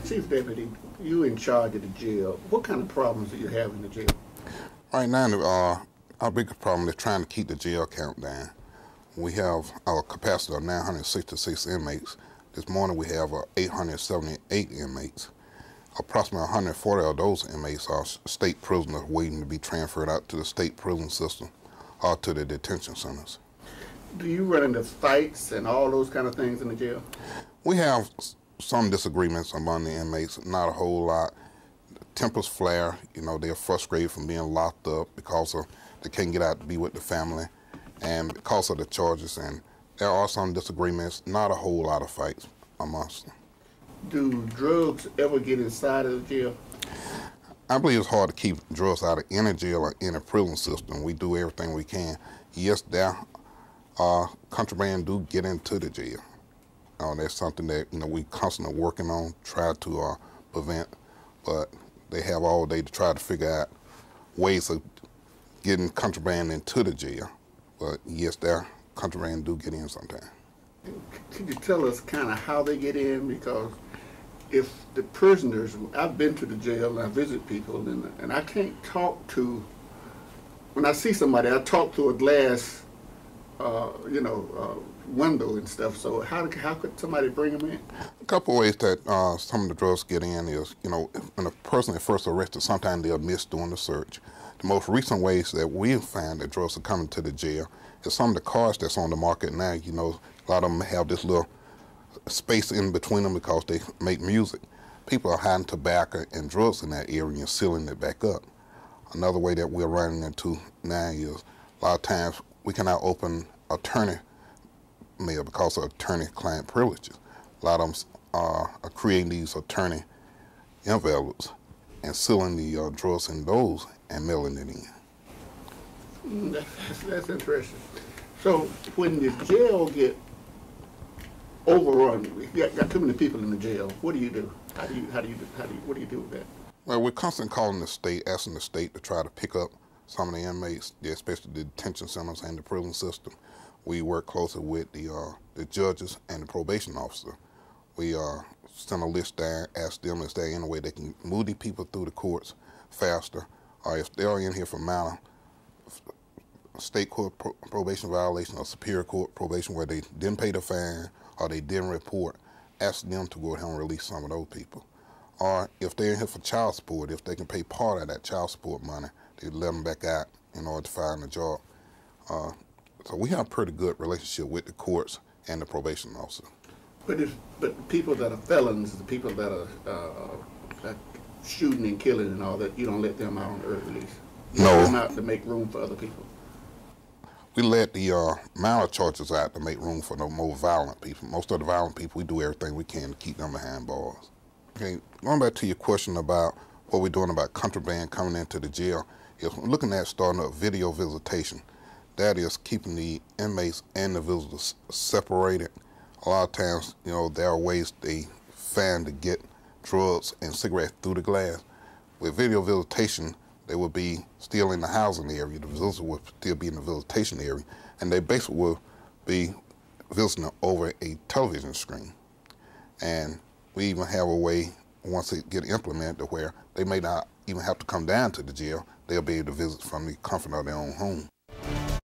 Chief Deputy, you in charge of the jail. What kind of problems do you have in the jail? Right now, our biggest problem is trying to keep the jail count down. We have our capacity of 966 inmates. This morning we have 878 inmates. Approximately 140 of those inmates are state prisoners waiting to be transferred out to the state prison system or to the detention centers. Do you run into fights and all those kind of things in the jail? We have some disagreements among the inmates, not a whole lot. Tempers flare, they're frustrated from being locked up because they can't get out to be with the family and because of the charges, and there are some disagreements, not a whole lot of fights amongst them. Do drugs ever get inside of the jail? I believe it's hard to keep drugs out of any jail or any prison system. We do everything we can. Yes, there contraband do get into the jail. That's something that we constantly working on, try to prevent, but they have all day to try to figure out ways of getting contraband into the jail. But yes, there contraband do get in sometimes. Could you tell us kind of how they get in? Because if the prisoners, I've been to the jail and I visit people, and I can't talk to, when I see somebody, I talk through a glass, window and stuff. So how could somebody bring them in? A couple of ways that some of the drugs get in is, when a person is first arrested, sometimes they'll miss doing the search. The most recent ways that we've found that drugs are coming to the jail is some of the cars that's on the market now. A lot of them have this little space in between them because they make music. People are hiding tobacco and drugs in that area and sealing it back up. Another way that we're running into now is a lot of times we cannot open attorney mail because of attorney-client privileges. A lot of them are creating these attorney envelopes and sealing the drugs in those and mailing it in. That's interesting. So when the jail get overrun, you got too many people in the jail, what do you do? What do you do with that? Well, we're constantly calling the state, asking the state to try to pick up some of the inmates, especially the detention centers and the prison system. We work closely with the judges and the probation officer. We send a list there, ask them if there's any way they can move these people through the courts faster, or if they're in here for minor state court probation violation or superior court probation where they didn't pay the fine or they didn't report, ask them to go ahead and release some of those people. Or if they're in here for child support, if they can pay part of that child support money, they let them back out in order to find a job. So we have a pretty good relationship with the courts and the probation officer. But the people that are felons, the people that are shooting and killing and all that, you don't let them out on early release? You No. let them out to make room for other people? We let the minor charges out to make room for the more violent people. Most of the violent people, we do everything we can to keep them behind bars. Okay, going back to your question about what we're doing about contraband coming into the jail, is we're looking at starting up video visitation. That is keeping the inmates and the visitors separated. A lot of times, there are ways they find to get drugs and cigarettes through the glass. With video visitation, they would be still in the housing area. The visitors would still be in the visitation area, and they basically will be visiting over a television screen. And we even have a way, once it get implemented, to where they may not even have to come down to the jail. They'll be able to visit from the comfort of their own home.